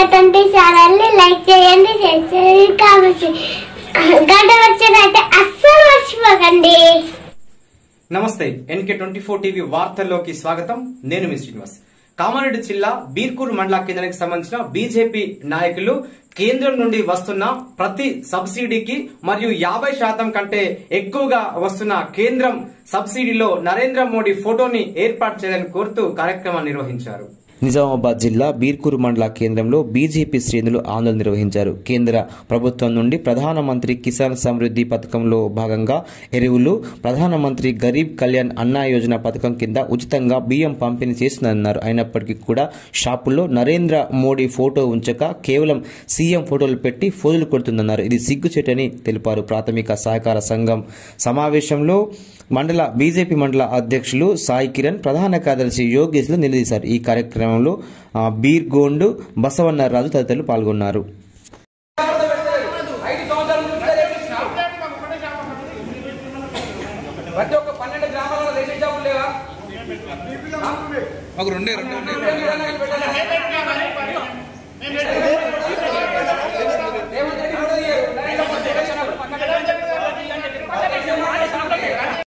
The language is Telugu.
ఇంకే20 ఛానల్ని లైక్ చేయండి, షేర్ చేయండి, కామెంట్ చేయండి. గంట వచ్చేదైతే అస్సలు మర్చిపోకండి. నమస్తే, NK24 టీవీ వార్తల్లోకి స్వాగతం. నేను మీ శ్రీనివాస్. కామారెడ్డి జిల్లా బీర్కూరు మండల కేంద్రానికి సంబంధించిన బీజేపీ నాయకులు కేంద్రం నుండి వస్తున్న ప్రతి సబ్సిడీకి మరియు 50% కంటే ఎక్కువగా వస్తున్న కేంద్రం సబ్సిడీలో నరేంద్ర మోడీ ఫోటోని ఏర్పాటు చేయాలని కోరుతూ కార్యక్రమాన్ని నిర్వహించారు. నిజామాబాద్ జిల్లా బీర్కూరు మండల కేంద్రంలో బీజేపీ శ్రేణులు ఆందోళన నిర్వహించారు. కేంద్ర ప్రభుత్వం నుండి ప్రధానమంత్రి కిసాన్ సమృద్ధి పథకంలో భాగంగా ఎరువులు, ప్రధానమంత్రి గరీబ్ కళ్యాణ్ అన్న యోజన పథకం కింద ఉచితంగా బియ్యం పంపిణీ చేస్తుందన్నారు. అయినప్పటికీ కూడా షాపుల్లో నరేంద్ర మోడీ ఫోటో ఉంచక కేవలం సీఎం ఫోటోలు పెట్టి ఫోజులు కొడుతుందన్నారు. ఇది సిగ్గుచేటని తెలిపారు. ప్రాథమిక సహకార సంఘం సమావేశంలో బీజేపీ మండల అధ్యక్షులు సాయి కిరణ్, ప్రధాన కార్యదర్శి యోగేశ్లు నిలదీశారు. ఈ కార్యక్రమంలో బీర్గోండు, బసవన్న రాజు తదితరులు పాల్గొన్నారు.